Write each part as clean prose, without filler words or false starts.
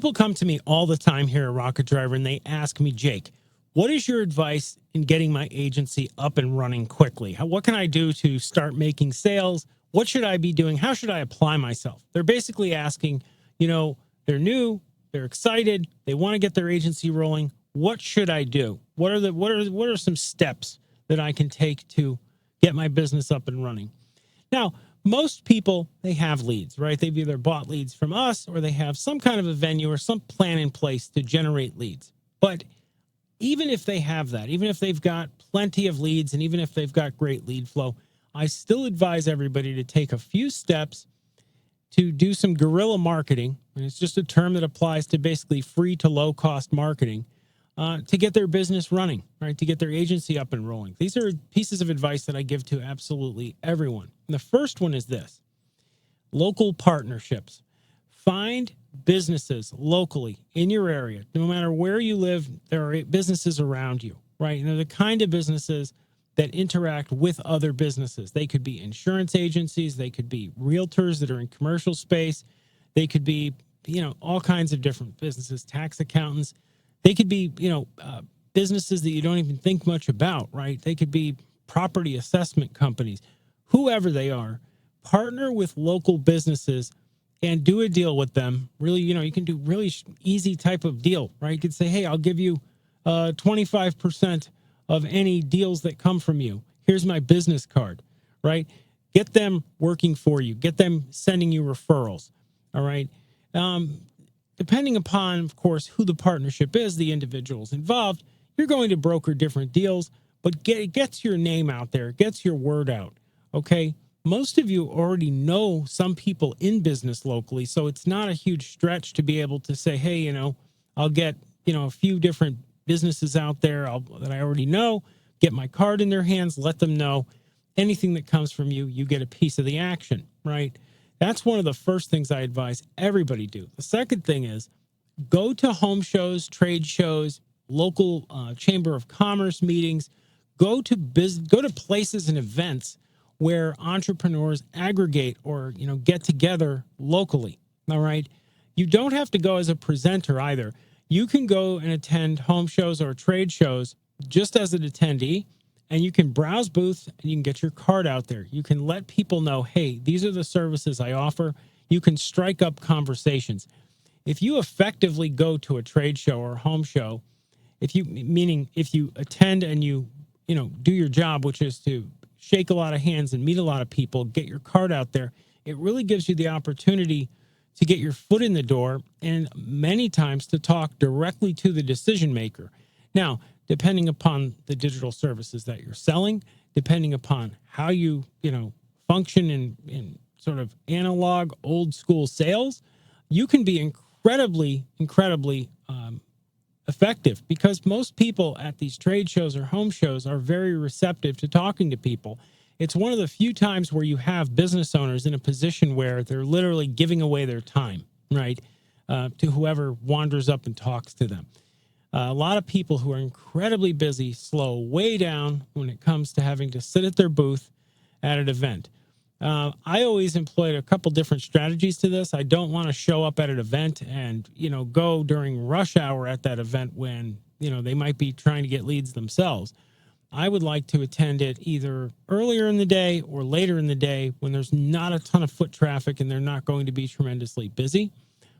People come to me all the time here at Rocket Driver, and they ask me, Jake, what is your advice in getting my agency up and running quickly? What can I do to start making sales? What should I be doing? How should I apply myself? They're basically asking, they're new, they're excited, they want to get their agency rolling. What should I do? What are some steps that I can take to get my business up and running? Now, most people, they have leads, right? They've either bought leads from us or they have some kind of a venue or some plan in place to generate leads. But even if they have that, even if they've got plenty of leads and even if they've got great lead flow, I still advise everybody to take a few steps to do some guerrilla marketing. And it's just a term that applies to basically free to low cost marketing to get their business running, right? To get their agency up and rolling. These are pieces of advice that I give to absolutely everyone. And the first one is this: local partnerships. Find businesses locally in your area. No matter where you live, there are businesses around you, right? And they're the kind of businesses that interact with other businesses. They could be insurance agencies. They could be realtors that are in commercial space. They could be, all kinds of different businesses, tax accountants. They could be, businesses that you don't even think much about, right? They could be property assessment companies, whoever they are. Partner with local businesses and do a deal with them. Really, you can do really easy type of deal, right? You could say, hey, I'll give you 25% of any deals that come from you. Here's my business card, right? Get them working for you. Get them sending you referrals, all right? Depending upon, of course, who the partnership is, the individuals involved, you're going to broker different deals, but it gets your name out there. It gets your word out, okay? Most of you already know some people in business locally, so it's not a huge stretch to be able to say, hey, I'll get, a few different businesses out there that I already know, get my card in their hands, let them know anything that comes from you, you get a piece of the action, right? That's one of the first things I advise everybody do. The second thing is go to home shows, trade shows, local chamber of commerce meetings, go to places and events where entrepreneurs aggregate or, get together locally, all right? You don't have to go as a presenter either. You can go and attend home shows or trade shows just as an attendee, and you can browse booths and you can get your card out there. You can let people know, hey, these are the services I offer. You can strike up conversations. If you effectively go to a trade show or a home show, if you attend and you do your job, which is to shake a lot of hands and meet a lot of people, get your card out there, it really gives you the opportunity to get your foot in the door and many times to talk directly to the decision maker. Now, depending upon the digital services that you're selling, depending upon how you, function in sort of analog, old school sales, you can be incredibly effective because most people at these trade shows or home shows are very receptive to talking to people. It's one of the few times where you have business owners in a position where they're literally giving away their time, right, to whoever wanders up and talks to them. A lot of people who are incredibly busy slow way down when it comes to having to sit at their booth at an event. I always employed a couple different strategies to this. I don't want to show up at an event and, go during rush hour at that event when, they might be trying to get leads themselves. I would like to attend it either earlier in the day or later in the day when there's not a ton of foot traffic and they're not going to be tremendously busy.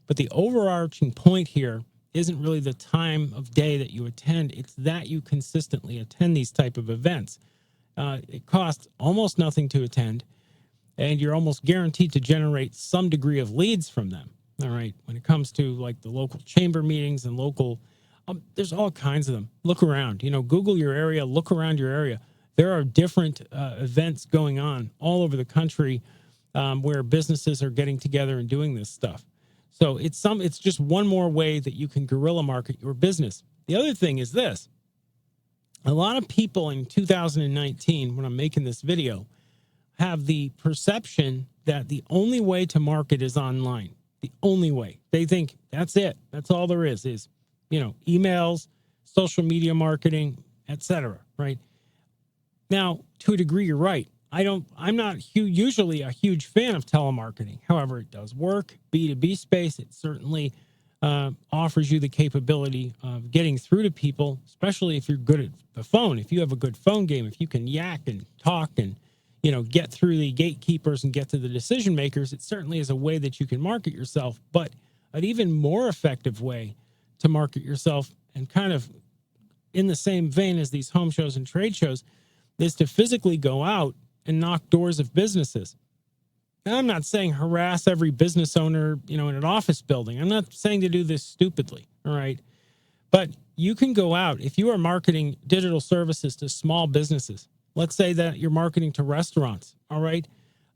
But the overarching point here isn't really the time of day that you attend. It's that you consistently attend these type of events. It costs almost nothing to attend, and you're almost guaranteed to generate some degree of leads from them. All right. When it comes to like the local chamber meetings and local, there's all kinds of them. Look around, Google your area, look around your area. There are different events going on all over the country where businesses are getting together and doing this stuff. So it's just one more way that you can guerrilla market your business. The other thing is this. A lot of people in 2019, when I'm making this video, have the perception that the only way to market is online. The only way. They think that's it. That's all there is, emails, social media marketing, etc. Right? Now, to a degree, you're right. I'm not usually a huge fan of telemarketing. However, it does work. B2B space, it certainly offers you the capability of getting through to people, especially if you're good at the phone. If you have a good phone game, if you can yak and talk and, get through the gatekeepers and get to the decision makers, it certainly is a way that you can market yourself. But an even more effective way to market yourself, and kind of in the same vein as these home shows and trade shows, is to physically go out and knock doors of businesses. Now, I'm not saying harass every business owner, in an office building. I'm not saying to do this stupidly, all right? But you can go out, if you are marketing digital services to small businesses, let's say that you're marketing to restaurants, all right?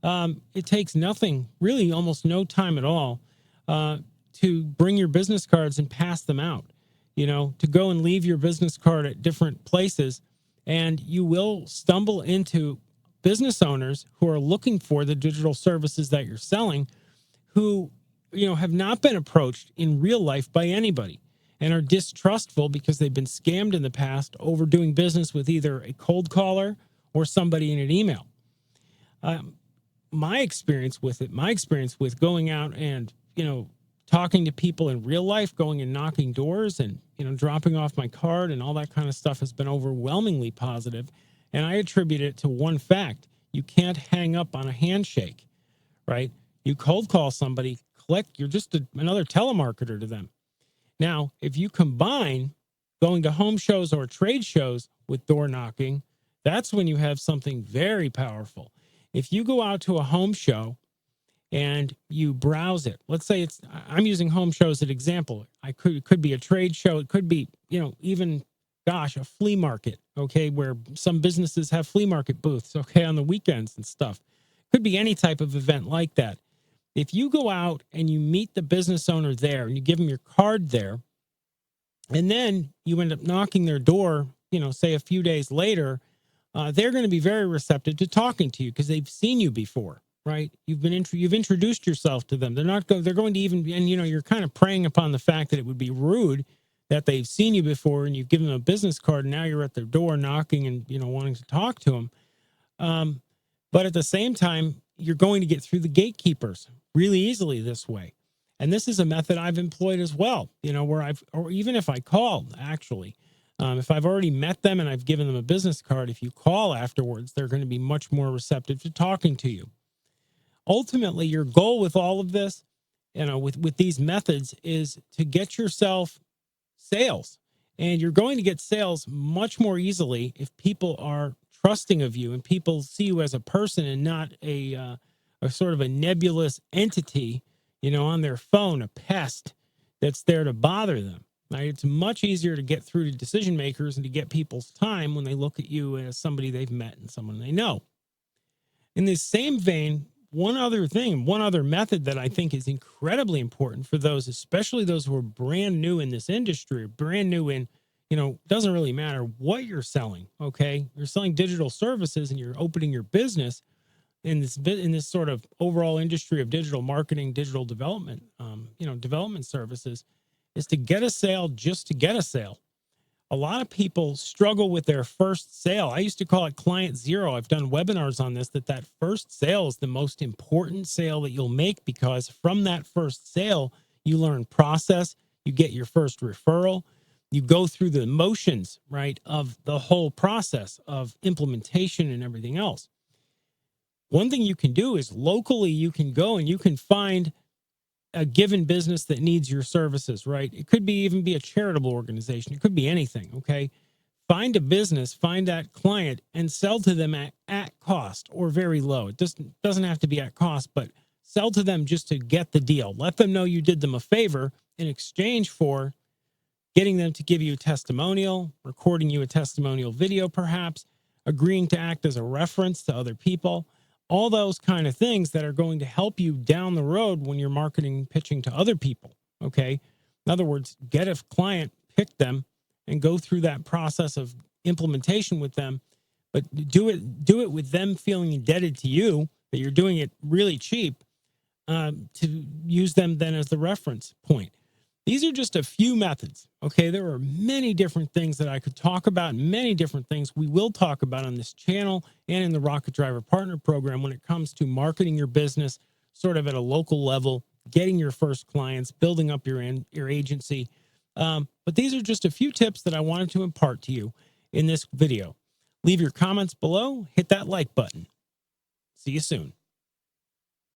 It takes nothing, really almost no time at all, to bring your business cards and pass them out, to go and leave your business card at different places, and you will stumble into business owners who are looking for the digital services that you're selling, who, have not been approached in real life by anybody and are distrustful because they've been scammed in the past over doing business with either a cold caller or somebody in an email. My experience with going out and, talking to people in real life, going and knocking doors and, dropping off my card and all that kind of stuff has been overwhelmingly positive. And I attribute it to one fact: you can't hang up on a handshake, right? You cold call somebody, click, you're just another telemarketer to them. Now, if you combine going to home shows or trade shows with door knocking, that's when you have something very powerful. If you go out to a home show and you browse it, let's say I'm using home shows as an example. It could be a trade show. It could be, even, a flea market, okay, where some businesses have flea market booths, okay, on the weekends and stuff. Could be any type of event like that. If you go out and you meet the business owner there and you give them your card there, and then you end up knocking their door, say a few days later, they're going to be very receptive to talking to you because they've seen you before, right? You've introduced yourself to them. They're going to even, and you're kind of preying upon the fact that it would be rude that they've seen you before and you've given them a business card and now you're at their door knocking and, wanting to talk to them. But at the same time, you're going to get through the gatekeepers really easily this way. And this is a method I've employed as well, or even if I call, actually, if I've already met them and I've given them a business card, if you call afterwards, they're going to be much more receptive to talking to you. Ultimately, your goal with all of this, with these methods, is to get yourself sales. And you're going to get sales much more easily if people are trusting of you and people see you as a person and not a sort of a nebulous entity, on their phone, a pest that's there to bother them. Right? It's much easier to get through to decision makers and to get people's time when they look at you as somebody they've met and someone they know. In this same vein, one other method that I think is incredibly important for those, especially those who are brand new in this industry, brand new in, doesn't really matter what you're selling. Okay. You're selling digital services and you're opening your business in this sort of overall industry of digital marketing, digital development, development services, is to get a sale just to get a sale. A lot of people struggle with their first sale. I used to call it client zero. I've done webinars on this, that first sale is the most important sale that you'll make, because from that first sale, you learn process, you get your first referral, you go through the motions, right, of the whole process of implementation and everything else. One thing you can do is locally, you can go and you can find a given business that needs your services, right? It could even be a charitable organization. It could be anything, okay? Find a business, find that client, and sell to them at cost or very low. It doesn't have to be at cost, but sell to them just to get the deal. Let them know you did them a favor in exchange for getting them to give you a testimonial, recording you a testimonial video perhaps, agreeing to act as a reference to other people. All those kind of things that are going to help you down the road when you're marketing, pitching to other people, okay? In other words, get a client, pick them, and go through that process of implementation with them, but do it with them feeling indebted to you, that you're doing it really cheap, to use them then as the reference point. These are just a few methods, okay? There are many different things that I could talk about, many different things we will talk about on this channel and in the Rocket Driver Partner Program when it comes to marketing your business sort of at a local level getting your first clients, building up your agency. But these are just a few tips that I wanted to impart to you in this video. Leave your comments below, hit that like button. See you soon.